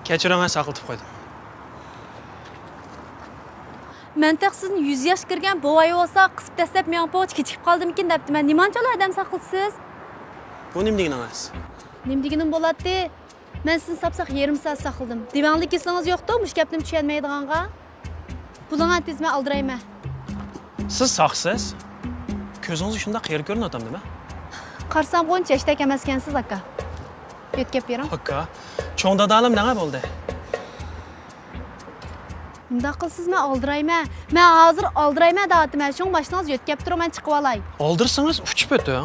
Kechiringlar, saqlatib qo'ydim. Mantiq sizni 100 yosh kirgan bovay olsa, qisib tashlab men poch kechikib qoldimkin debdi. Men nimanchalik odam saqlatsiz? Bu nima deganingiz? Nima deganim bo'ladi? Men sizni sapsaq yarim soat saqladim. Divanlik eslangiz yo'qda, mush gapni tushunmaydiganga. Pulingni tezma aldirayman. Siz saqsiz? Ko'zingiz shunda qayerga ko'rinyapti nima? Qarsam qo'ncha ishtak emaskansiz aka. Yetkab bering. Aka, cho'ng dadalim nima bo'ldi? Bunda qilsizmi aldirayman. Men hozir aldirayman deyapman. Shung mashinangiz yetkab turib men chiqib olay. Oldirsangiz uchib o'tdi.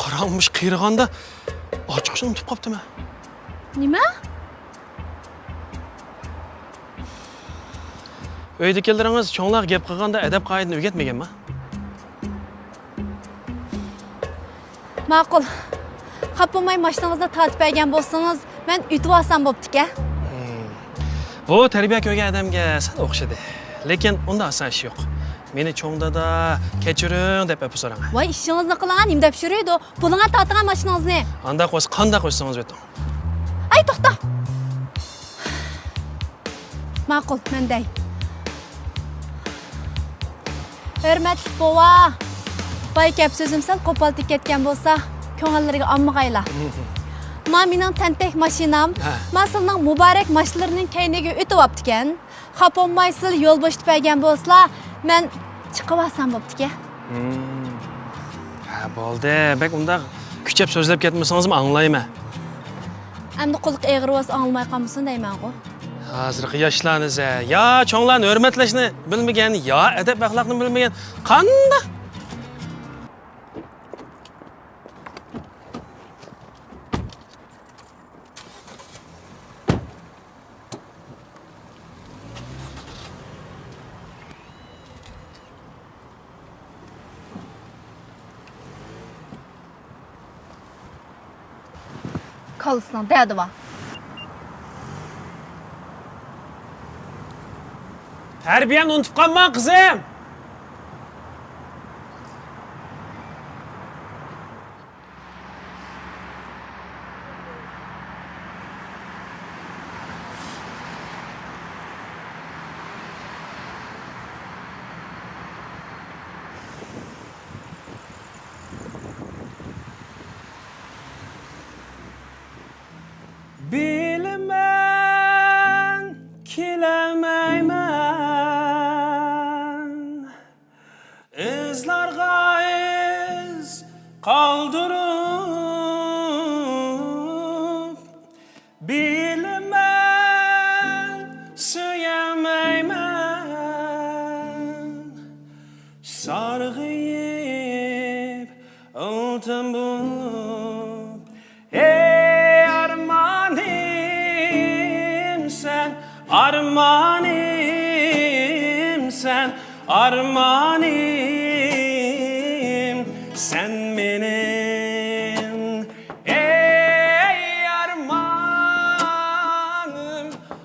Qarammish qiyirganda ochoqni unutib qopdimi? Nima? Uyda keldiringiz, cho'nglar gap qilganda adab qoidani o'rgatmaganmi? Ma'qul. Qapolmay mashinangizda tatib bergan bo'lsangiz, men yutib olsam bo'pti-ku. Bu tarbiya ko'rgan odamga sal o'xshadi. Lekin unda asan ish yo'q. Meni cho'ngdada kechiring deb aytib so'rang. Voy, ishingizni qilgan, nima deb shuraydi? Pulingga tortgan mashinangizni. Anda qo'ysa, qanday qo'ysangiz o'ting. Ay, to'xta. Ma'qul, menday. Hurmatli bova. Voy, gap so'zim sal qo'poltib ketgan bo'lsa, ko'ngillariga olmag'aylar. Mening tantak mashinam, masalan, muborak mashinlarning kayniga o'tib o'ptikan. Xapolmaysiz yo'l bo'shitib bergan bo'lsa, men chiqib olsam bo'pti-ku. Ha, bo'ldi. Bak, unda kuchab so'zlab ketmasangiz-mi anglayman. Endi quliq eg'ir bo'lsa anglamay qolmasin deyman-ku. Hozirgi yoshlarimiz yo cho'nglarni hurmatlashni bilmagan, yo adab axloqni bilmagan. Qanday? Kalsın, dedi var. Tarbiyamni unutib qolman, qizim. Bilmem kilemeymen izlarga iz kaldırıp bilmem süyemeymen sargıyıp altın bulup Armanim sen, armanim sen benim. Ey armanım,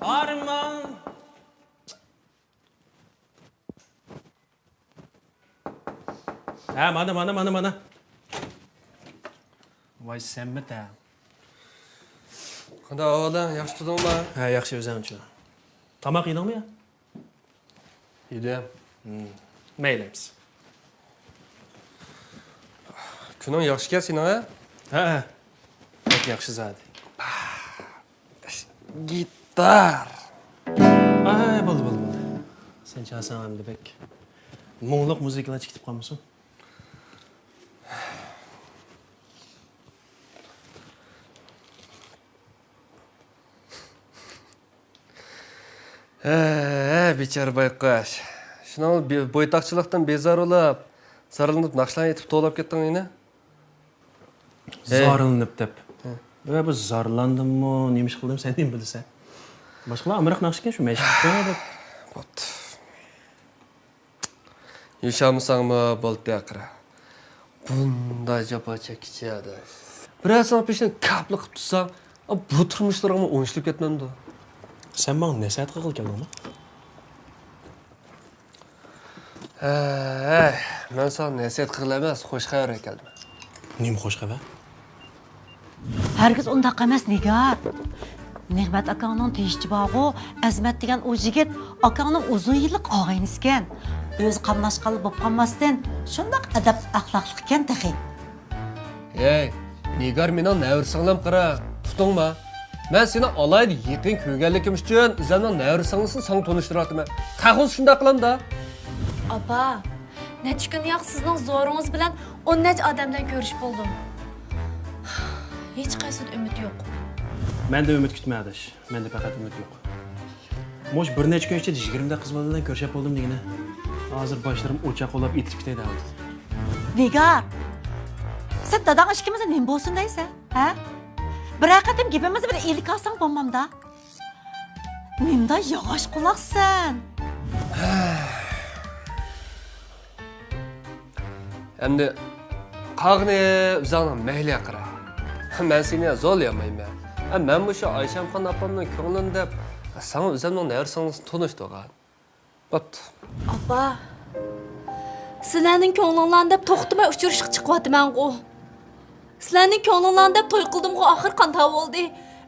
arman. Ha, mana. Voy, senmi ta? Qanday o'g'lim, yaxshi turdingmi? Ha, yaxshi o'zing-chi. Tamoq yedingmi ya? Yedim. Maylaymiz. Kuning yaxshi kelsin, ha? Ha. Pek yaxshi zadi. Gitar. Ay, bo'ldi. Sen chalsang ham debek. Mo'ngloq muzikalar chiqib qolmasin. Bechora bayqash. Shuni bo'ytaqchilikdan bezor bo'lib, saralınıp naqshlarni etib to'lab ketding-ni? Zorinib deb. Va bu zorlandimmi, nima ish qildim, sen nima bilasan? Boshqalar amriq naqshgan shu mashqda deb. Bo'pti. Yashamasangmi bo'ldi aqra. Bunday jafo chekishadi. Birazdan peshin kapli qilib tursam, bu turmushlarimni o'nishib ketmamdi. Sen bana nasihat qilib keldingmi? Men sana nasihat qilib emas, xush xabarga keldim. Nima xush xabar? Herkes undaq emas, Nigar. Nig'mat akanın deyişçi bağı, Azmat degan o yigit akanın uzun yillik ağaynisi ekan. O'zi qamlashqali bo'lib qolmasdan, shundoq adab axloqli ekan taxi. Ey, Nigar mening navrisinglam qara, tutingma. Men seni alayda yaqin ko'rganligim uchun o'zimning navrisingni sang tanishtiryapman. Qahuz shunday qilamda. Apa, necha kun yoq sizning zo'ringiz bilan 10 necha odamdan ko'rish bo'ldim. Hech qaysi umid yo'q. Menda umid kutma adash. Menda faqat umid yo'q. Mo'sh bir necha kun ichida 20 ta qiz bilan ko'rishib bo'ldim degina. Hozir boshlarim o'chaq olib etib ketaydi hozir. Nigar, sen dadang ishkimizni nima bo'lsin deysan, ha? Bir qatim gapimizni bir ellik olsang bo'lmamda. Nimda yog'och quloqsan? Endi qag'ni o'zingning mayli qara. Men seni zo'rlamayman. Men bu shu Ayshamxon opamning ko'nglini deb sana o'zimning navrisingni tanishtirgan. Bo'pti. Apa, sizlarning ko'nglinglarni deb to'xtamay uchirishga chiqyapman-ku. Sizlarning ko'nglinglarni deb to'y qildim-ku, oxir qanday bo'ldi?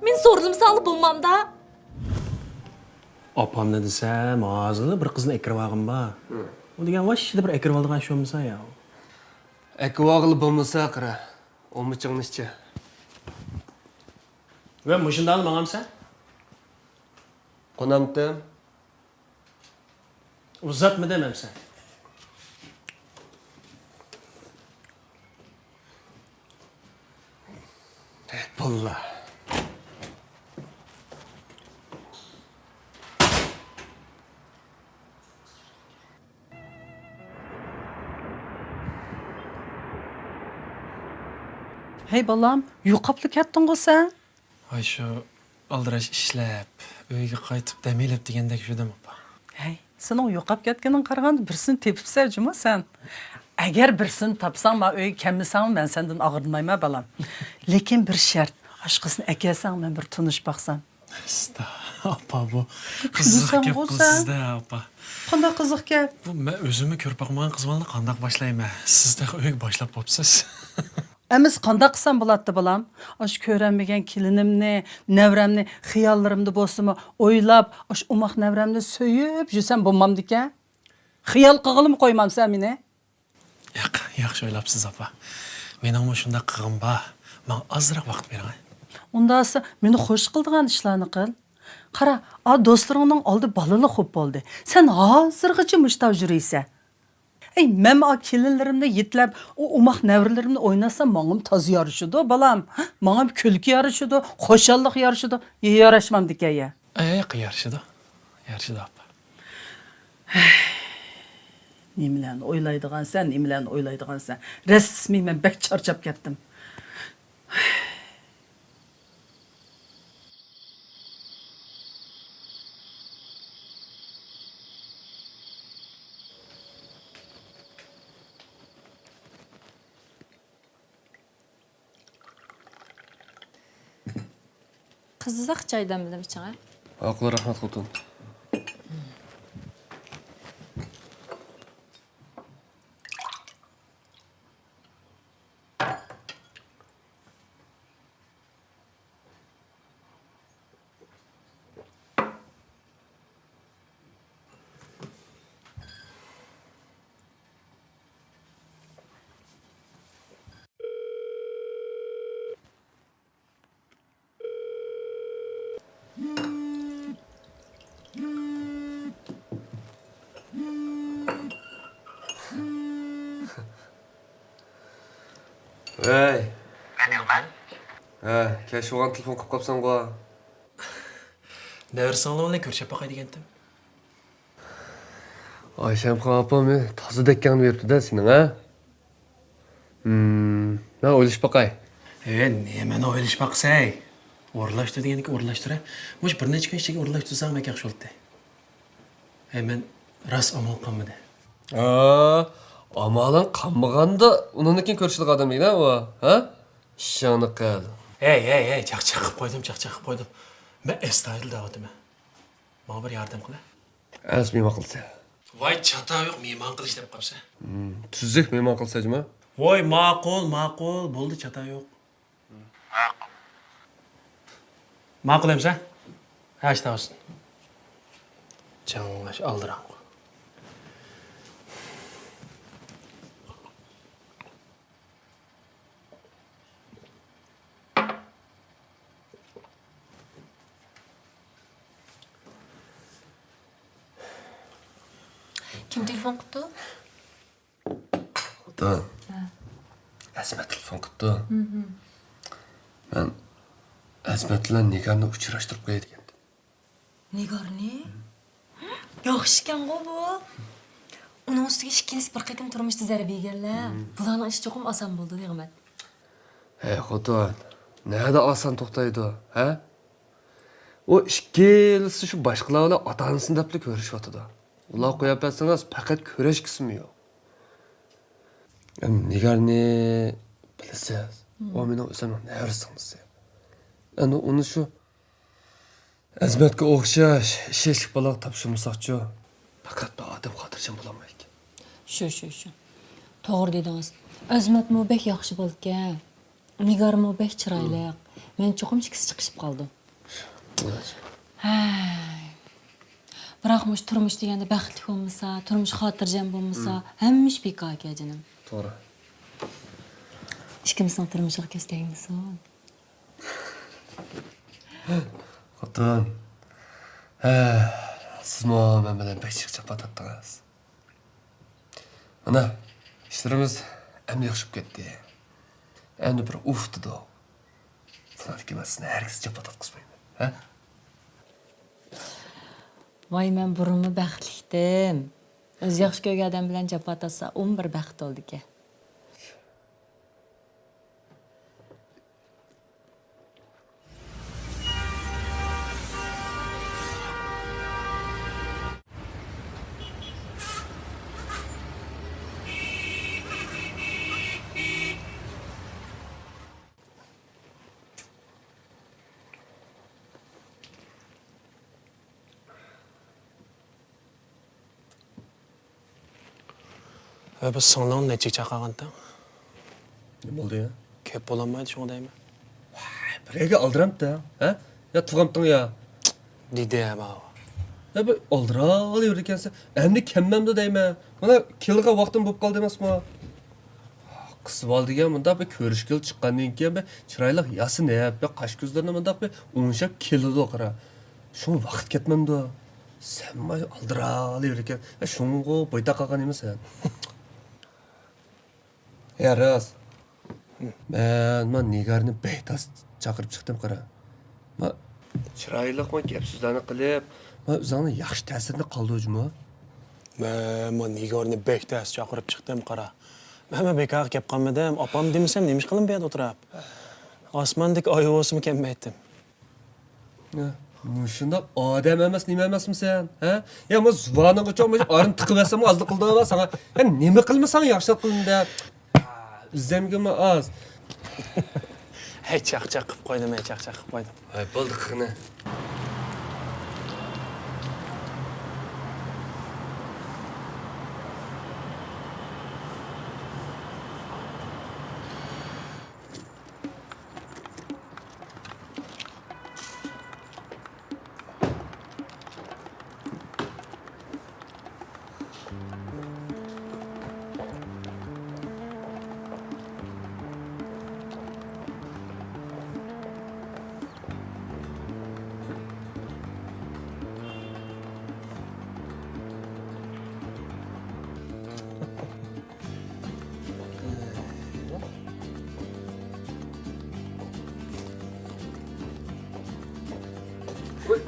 Men so'rlimsangli bo'lmamda. Opamni desam, hozir bir qizni ekirvag'im bor. U degan vashida bir ekirib oldigan shumsa ya. Ekvag'li bo'lmasa qara. O'michingni-chi. Va mushundani mang'amsan? Qonamdim. Uzatma demamsan. Bulla. Hey balam, yo'qolib ketding-ku sen. Ay shu aldirash ishlab, uyga qaytib dam elib degandek shudim opa. Hey, sening yo'qolib ketganing qaraganda birsini tepibsan juma sen. Agar birsini topsang, men uyga kelmasam, men sendan og'irmayman balam. Lekin bir shart, oshqisini akasang, men bir tunish baqsam. Sta, opa bu qiziq gap qilsizda opa. Qanday qiziq gap? Bu men o'zimni ko'rib boqmagan qizlarni qanday boshlayman? Sizda uyga boshlab bo'psiz. Emiz qanday qilsam bo'ladi balam? Osh ko'ranmagan kelinimni, navramni xiyollarimda bo'lsa-mu o'ylab, osh umoq navramni so'yib yursam bo'lmamdi-ku. Xiyol qilg'ilib qo'ymamsan meni. Yo'q, yaxshi o'ylabsiz opa. Mening shunda qig'im bor. Men ozroq vaqt bering. Undasi meni xush qildigan ishlarni qil. Qara, a do'stlaringning oldi balali xo'p bo'ldi. Sen hozirgacha mushtav yuriysan. Ey, men a kelinlarimni yetlab, o umoq navrlarimni o'ynasam, mangim toz yarışıdı balam. Mangim kulki yarışıdı, xo'shallik yarışıdı. Yarashmam dikaya. Yarışıdı. Yarışıdı opa. Nimalarni o'ylaydigan sen, nimalarni o'ylaydigan sen. Rasmiy men bek charchab ketdim. Qiziq joydan bildim chiqa. Aqli rahmat xotin. Hey. Keşfağın telefon qilib qopsan qo'y. Navrisinglar bilan ko'rishib boqay degandim. Ayshamxon opam toza dekkanni beribdi-da sening, ha? Men o'ylashib boqay. Nimani o'ylashib boqsay? O'rlashtir deganiki o'rlashtir. Mush bir necha kun ichiga o'rlashtirsam yaxshi bo'ldi. Men rost amal qilmadi. Amalan qanmaganda uningkin ko'rishlik odam deydi u, ha? Ishingni qil. Hey, chaqchaq qilib qo'ydim. Men astoydil da'vatim. Menga bir yordam qil. Mehmon qilsa. Voy, chata yo'q, mehmon qilish deb qolsa. Tuzuk mehmon qilsa-jimi? Voy, ma'qul, bo'ldi, chata yo'q. Ma'qul emsa? Yaşta olsun. Canlaş aldıran. Kim telefon qildi? Xudo. Azmat telefon qildi. Men Azmat bilan Nigarni uchrashtirib qo'yay degandim. Nigarni? Yaxshi ekan-ku bu. Uning ustiga ikkiniz bir qatim turmushda zarba yeganlar. Bularning ishi cho'qim oson bo'ldi, Nig'mat. Hey Xudo, nada oson to'xtaydi, ha? O ikkilisi shu boshqalar bilan ota-onasini deb ko'rishyotdi. Ular qo'yib bersangiz faqat ko'rish qismi yo'q. Nigarni bilasiz, o mening o'zimning nevarasingmiz. Endi uni shu Azmatga o'xshash ishlik bola topshirmoqchi. Faqat bir odam xotirjam bo'lolmaydi. Shu. To'g'ri dedingiz. Azmatmi bek yaxshi bo'lgan. Nigarmi bek chiroyli. Men cho'qim chikisi chiqishib qoldim. Biroq mush turmush deganda baxtli bo'lmasa, turmush xotirjam bo'lmasa, hamma ish bekor ekan jinim. To'g'ri. Ikkimizning turmushiga kesdaymiz. Xotin. Sizmi men bilan bechiq chapatatdingiz. Mana ishlarimiz endi yaxshib ketdi. Endi bir uftido. Sanatki men sizni hargiz chapatat qilmayman, ha? Voy, men burunmi baxtlidim. O'z yaxshi ko'rgan odam bilan chapot olsa, 11 baxt oldi ekan. Ve biz sondan neçik çaqağanda? Ne bo'ldi ya? Kep bo'lamaydi shunga deyman. Birga oldiramda, ha? Ya tug'amding ya. Deydi ya baba. Ya bu oldirib yurakansan, endi kemmamda deyman. Mana kelga vaqtim bo'lib qoldi emasmi? Qiz oldigan bunda bir ko'rishgil chiqqandan keyin bir chiroyli yasinib, bir qash ko'zlarini bunda bir o'ngshab keladi qara. Shu vaqt ketmamdi. Sen mana oldirib yurakan. Shunga bo'yda qolgan emassan. Ya Raz. Men Nigarni beytas chaqirib chiqdim qara. Men chiroyliqman gap so'zlarni qilib, men o'zimni yaxshi ta'sirini qoldirdim. Men Nigorni bekdas chaqirib chiqdim qara. Men bekor gap qolmadim. Opam demasam nima ish qilib bu yerda o'tirib. Osmondek oyo'simi kelmaydim. Shundoq odam emas, nima emasmisan, ha? Ya men zvoning uchun orin tiqib olsam ozlik qildim sana. Ya nima qilmasang yaxshi qildim. Üzemgimi az. Hey chaqchaq qilib qo'ydim, hey chaqchaq qilib qo'ydim. Ay bo'ldi qani.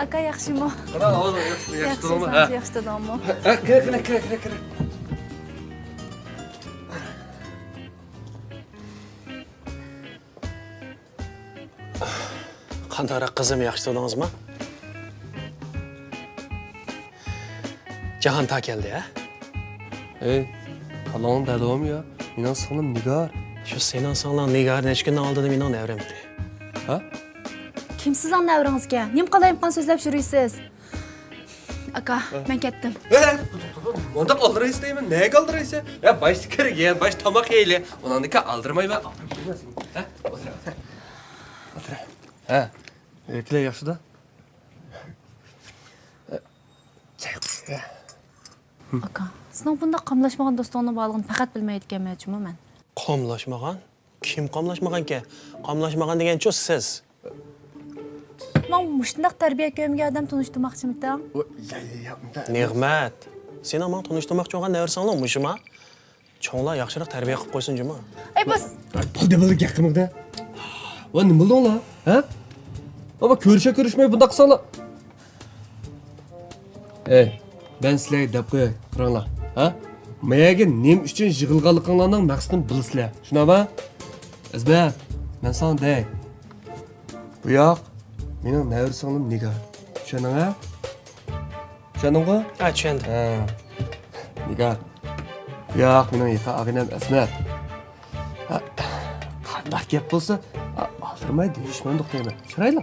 Aka yaxshimi? Qara, hozir yaxshi turmi? Ha. Yaxshi turdimmi? Kira. Qandayroq qizim yaxshi turdingizmi? Jahon ta keldi, ha? Ey, qalon davom ya. Mening singlim Nigar. Shu sening singling Nigar necha kundan oldin mening davramdi. Ha? Kim sizning davringizga? Nim qalayimqan so'zlab yurisiz? Aka, men ketdim. Onda qoldiraysiz deyman. Nega qoldiraysiz? Ya baş kerak, ya baş tomoq yeyli. Unandika aldirmayman. Ha? O'tir. Ha. Ekle yaxshida? Aka, sening bunda qamlashmagan do'stingning borligini faqat bilmayotganman-chimi men. Qomlashmagan? Kim qomlashmagan ki? Qomlashmagan degan-chi siz. Men mushundaq tarbiya ko'rmagan odam tanishtirmoqchimisan? Ne'mat. Sen men tanishtirmoqchi bo'lgan narsanglar mushima. Cho'nglar yaxshiroq tarbiya qilib qo'ysin juma. Ay bas. Bo'ldi yaqinda. Va nima bo'ldinglar? Ha? Baba ko'rishmay bunda qilsanglar. Ey, ben sizlarga deb qo'yay, qaranglar. Ha? Mayaga nim uchun yig'ilganliklaringlarning maqsadini bilasizlar. Shunaqmi? Azbat, men sana dey. Bu yoq mening navrisinglim Nigar. Tushunding ha? Tushundingmi? Ha, tushundim. Ha. Nigar. Bu yoq mening yiqa ag'inam Asmat. Qanday gap bo'lsa, aldırmay deyishmandiq deyman. Chiroyli.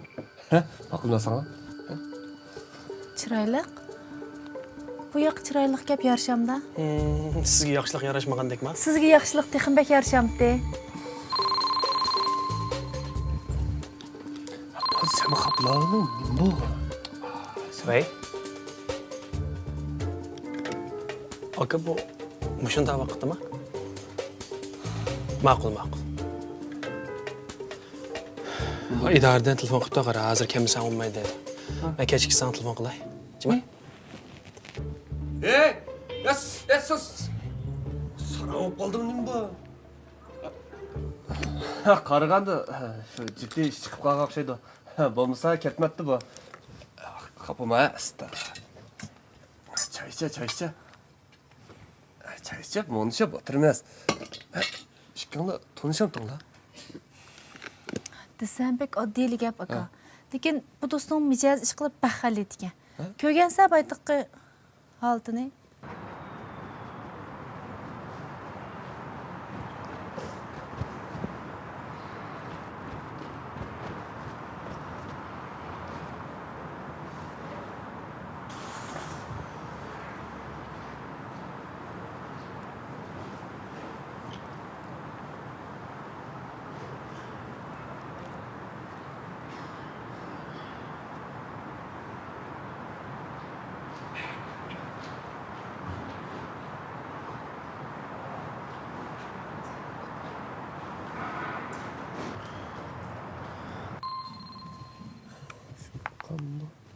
Ha? Aqllasana. Chiroyli. Bu yoq chiroyli gap yarishamda. Sizga yaxshilik yarashmagandekmi? Sizga yaxshilik texinbek yarishamdi. Sen qaplarning nima bo'lgan? Siray. Aka bu mushunda vaqtimi? Ma'qul. İdarədən telefon qilib qara, hozir kimsan olmaydi dedi. Men kechki sana telefon qilay. Jima? Hey! Yes! Sana olib qoldim nima bu? Qaraganda shu jiddiy ish chiqib qolgan o'xshaydi. Bo'lmasa ketmabdi bu. Qapama asta. Choy icha. Choy ichib, monishib o'tirmas. Ishkanglar tanishamdinglar. Desam bek oddiy gap aka. Lekin bu do'stim mijoz ish qilib baxal etgan. Ko'rgansa baytiqqa holatini.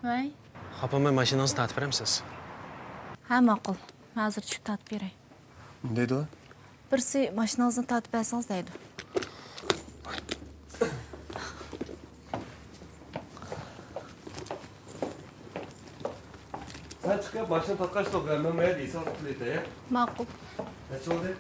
Vay. Xapamay mashinangizni tatib beramsiz? Ha, ma'qul. Men hozir tushib tatib beray. Nima deydi u? Birsi mashinangizni tatib bersangiz deydi. Sen chiqib mashina tatqach to'g'ri, men mayli inson qilaydi, ya. Ma'qul. Necha bo'ldi?